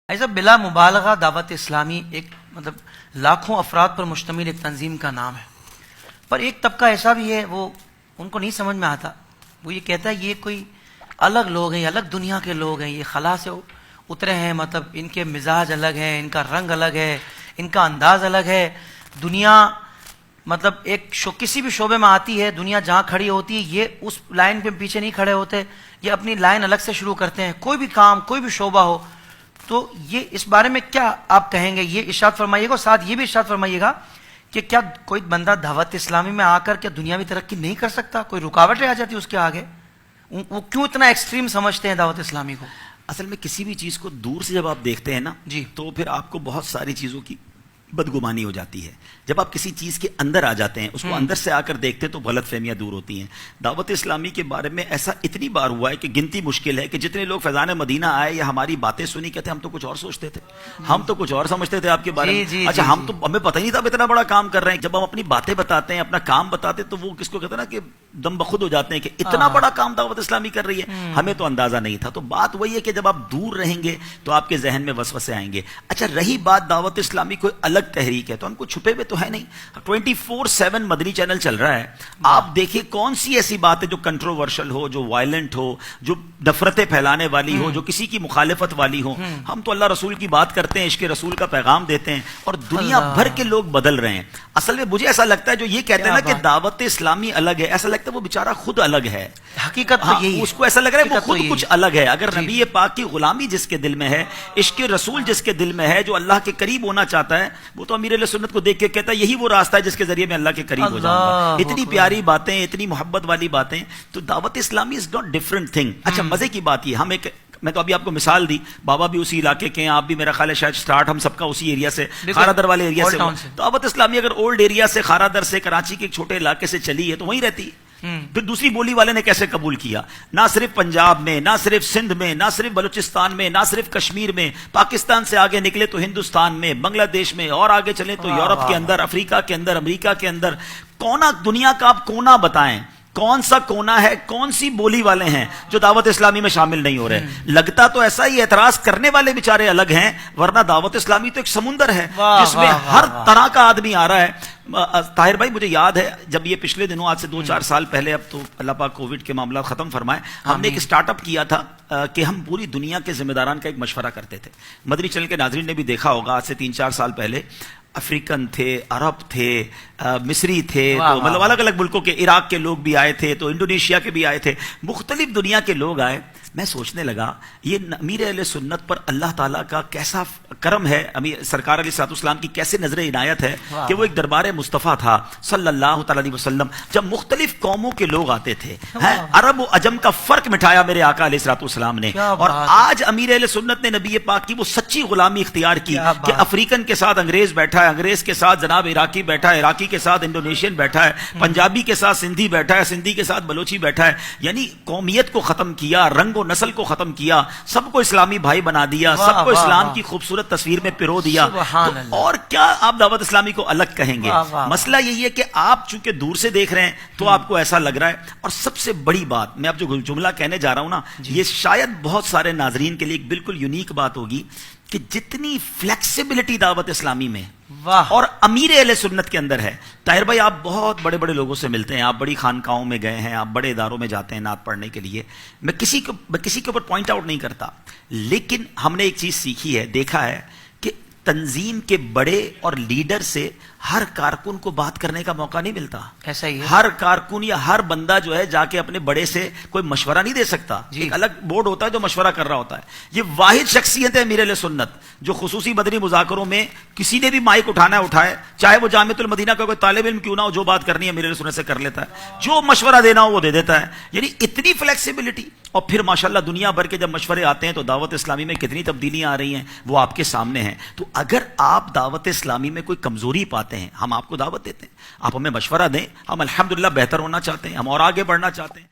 ایسا بلا مبالغہ دعوت اسلامی ایک لاکھوں افراد پر مشتمل ایک تنظیم کا نام ہے، پر ایک طبقہ ایسا بھی ہے وہ ان کو نہیں سمجھ میں آتا. وہ یہ کہتا ہے یہ کوئی الگ لوگ ہیں، الگ دنیا کے لوگ ہیں، یہ خلا سے اترے ہیں، ان کے مزاج الگ ہیں، ان کا رنگ الگ ہے، ان کا انداز الگ ہے. دنیا کسی بھی شعبے میں آتی ہے، دنیا جہاں کھڑی ہوتی ہے یہ اس لائن پہ پیچھے نہیں کھڑے ہوتے، یہ اپنی لائن الگ سے شروع کرتے ہیں. کوئی بھی کام، کوئی بھی شعبہ ہو. تو یہ اس بارے میں کیا آپ کہیں گے؟ یہ ارشاد فرمائیے گا، ساتھ یہ بھی ارشاد فرمائیے گا کہ کیا کوئی بندہ دعوت اسلامی میں آ کر کیا دنیاوی ترقی نہیں کر سکتا؟ کوئی رکاوٹیں آ جاتی اس کے آگے؟ وہ کیوں اتنا ایکسٹریم سمجھتے ہیں دعوت اسلامی کو؟ اصل میں کسی بھی چیز کو دور سے جب آپ دیکھتے ہیں نا جی، تو پھر آپ کو بہت ساری چیزوں کی بدگمانی ہو جاتی ہے. جب آپ کسی چیز کے اندر آ جاتے ہیں، اس کو اندر سے آ کر دیکھتے ہیں تو غلط فہمیاں دور ہوتی ہیں. دعوت اسلامی کے بارے میں ایسا اتنی بار ہوا ہے کہ گنتی مشکل ہے کہ جتنے لوگ فیضان مدینہ آئے یا ہماری باتیں سنی کہتے ہیں ہم تو کچھ اور سوچتے تھے، ہم تو کچھ اور سمجھتے تھے آپ کے بارے میں. اچھا ہم تو ہمیں پتہ ہی نہیں تھا آپ اتنا بڑا کام کر رہے ہیں. جب ہم اپنی باتیں بتاتے ہیں، اپنا کام بتاتے ہیں تو وہ کس کو کہتے ہیں نا کہ دم بخود ہو جاتے ہیں کہ اتنا بڑا کام دعوت اسلامی کر رہی ہے، ہمیں تو اندازہ نہیں تھا. تو بات وہی ہے کہ جب آپ دور رہیں گے تو آپ کے ذہن میں وسوسے آئیں گے. اچھا رہی بات دعوت اسلامی کوئی الگ تحریک ہے تو ہم کو چھپے ہوئے تو ہے نہیں. 24/7 مدنی چینل چل رہا ہے. آپ دیکھیں کون سی ایسی بات ہے جو کنٹروورشل ہو، جو وائلنٹ ہو، جو نفرتیں پھیلانے والی ہو، جو کسی کی مخالفت والی ہو. ہم تو اللہ رسول کی بات کرتے ہیں، عشق رسول کا پیغام دیتے ہیں اور دنیا بھر کے لوگ بدل رہے ہیں. اصل میں مجھے ایسا لگتا ہے جو یہ کہتے ہیں نا کہ دعوت اسلامی الگ ہے، ایسا لگتا ہے وہ بیچارہ خود الگ ہے. حقیقت تو یہی ہے، اس کو ایسا لگ رہا ہے وہ خود کچھ الگ ہے. اگر نبی پاک کی غلامی جس کے دل میں ہے، عشق رسول جس کے دل میں ہے، جو اللہ کے قریب ہونا چاہتا ہے، وہ تو امیر اہل سنت کو دیکھ کے کہتا ہے یہی وہ راستہ ہے جس کے ذریعے میں اللہ کے قریب ہو جاؤں گا. اتنی پیاری باتیں، اتنی محبت والی باتیں. تو دعوت اسلامی از ناٹ ڈفرنٹ تھنگ. اچھا مزے کی بات یہ میں تو ابھی آپ کو مثال دی، بابا بھی اسی علاقے کے ہیں، آپ بھی میرا خیال ہے شاید سٹارٹ ہم سب کا اسی ایریا سے، خارا در والے ایریا سے. دعوت اسلامی اگر اولڈ ایریا سے، خارا در سے، کراچی کے ایک چھوٹے علاقے سے چلی ہے تو وہیں رہتی. پھر دوسری بولی والے نے کیسے قبول کیا؟ نہ صرف پنجاب میں، نہ صرف سندھ میں، نہ صرف بلوچستان میں، نہ صرف کشمیر میں، پاکستان سے آگے نکلے تو ہندوستان میں، بنگلہ دیش میں، اور آگے چلیں تو یورپ کے اندر، افریقہ کے اندر، امریکہ کے اندر. کونا دنیا کا آپ کونا بتائیں، کون سا کونا ہے، کون سی بولی والے ہیں جو دعوت اسلامی میں شامل نہیں ہو رہے؟ لگتا تو ایسا ہی اعتراض کرنے والے بیچارے الگ ہیں، ورنہ دعوت اسلامی تو ایک سمندر ہے جس میں ہر طرح کا آدمی آ رہا ہے. طاہر بھائی مجھے یاد ہے جب یہ پچھلے دنوں، آج سے 2-4 سال پہلے، اب تو اللہ پاک کووڈ کے معاملات ختم فرمائے، ہم نے ایک اسٹارٹ اپ کیا تھا کہ ہم پوری دنیا کے ذمہ داران کا ایک مشورہ کرتے تھے. مدنی چینل کے ناظرین نے بھی دیکھا ہوگا، آج سے 3-4 سال پہلے افریقن تھے، عرب تھے، مصری تھے، تو الگ الگ ملکوں کے، عراق کے لوگ بھی آئے تھے، تو انڈونیشیا کے بھی آئے تھے، مختلف دنیا کے لوگ آئے. میں سوچنے لگا یہ امیر اہل سنت پر اللہ تعالیٰ کا کیسا کرم ہے، سرکار علیہ الصلوۃ والسلام کی کیسے نظر عنایت ہے کہ وہ ایک دربار مصطفیٰ تھا صلی اللہ تعالیٰ علیہ وسلم. جب مختلف قوموں کے لوگ آتے تھے، عرب و عجم کا فرق مٹھایا میرے آقا علیہ الصلوۃ والسلام نے. اور آج امیر اہل سنت نے نبی پاک کی وہ سچی غلامی اختیار کی کہ افریقن کے ساتھ انگریز بیٹھا ہے، انگریز کے ساتھ جناب عراقی بیٹھا ہے، عراقی کے ساتھ انڈونیشین بیٹھا ہے، پنجابی کے ساتھ سندھی بیٹھا ہے، سندھی کے ساتھ بلوچی بیٹھا ہے. یعنی قومیت کو ختم کیا، رنگ و نسل کو ختم کیا، سب کو اسلامی بھائی بنا دیا، سب کو اسلام کی خوبصورت تصویر میں پرو دیا. تو اور کیا آپ دعوت اسلامی کو الگ کہیں گے؟ مسئلہ یہی ہے کہ آپ چونکہ دور سے دیکھ رہے ہیں تو آپ کو ایسا لگ رہا ہے. اور سب سے بڑی بات میں اب جو جملہ کہنے جا رہا ہوں نا، یہ شاید بہت سارے ناظرین کے لیے ایک بالکل یونیک بات ہوگی کہ جتنی فلیکسیبلٹی دعوت اسلامی میں اور امیر اہل سنت کے اندر ہے. طاہر بھائی آپ بہت بڑے بڑے لوگوں سے ملتے ہیں، آپ بڑی خانقاہوں میں گئے ہیں، آپ بڑے اداروں میں جاتے ہیں نعت پڑھنے کے لیے. میں کسی کے اوپر پوائنٹ آؤٹ نہیں کرتا، لیکن ہم نے ایک چیز سیکھی ہے، دیکھا ہے کہ تنظیم کے بڑے اور لیڈر سے ہر کارکن کو بات کرنے کا موقع نہیں ملتا. ایسا ہی ہے، ہر کارکن یا ہر بندہ جو ہے جا کے اپنے بڑے سے کوئی مشورہ نہیں دے سکتا. ایک الگ بورڈ ہوتا ہے جو مشورہ کر رہا ہوتا ہے. یہ واحد شخصیت ہے امیر اہل سنت جو خصوصی مدنی مذاکروں میں کسی نے بھی مائک اٹھانا ہے اٹھائے، چاہے وہ جامعۃ المدینہ کا کوئی طالب علم کیوں نہ ہو، جو بات کرنی ہے امیر اہل سنت سے کر لیتا ہے، جو مشورہ دینا ہو وہ دے دیتا ہے. یعنی اتنی فلیکسیبلٹی. اور پھر ماشاءاللہ دنیا بھر کے جب مشورے آتے ہیں تو دعوت اسلامی میں کتنی تبدیلیاں آ رہی ہیں وہ آپ کے سامنے ہیں. تو اگر آپ دعوت اسلامی میں کوئی کمزوری پاتے ہیں، ہم آپ کو دعوت دیتے ہیں، آپ ہمیں مشورہ دیں. ہم الحمدللہ بہتر ہونا چاہتے ہیں، ہم اور آگے بڑھنا چاہتے ہیں.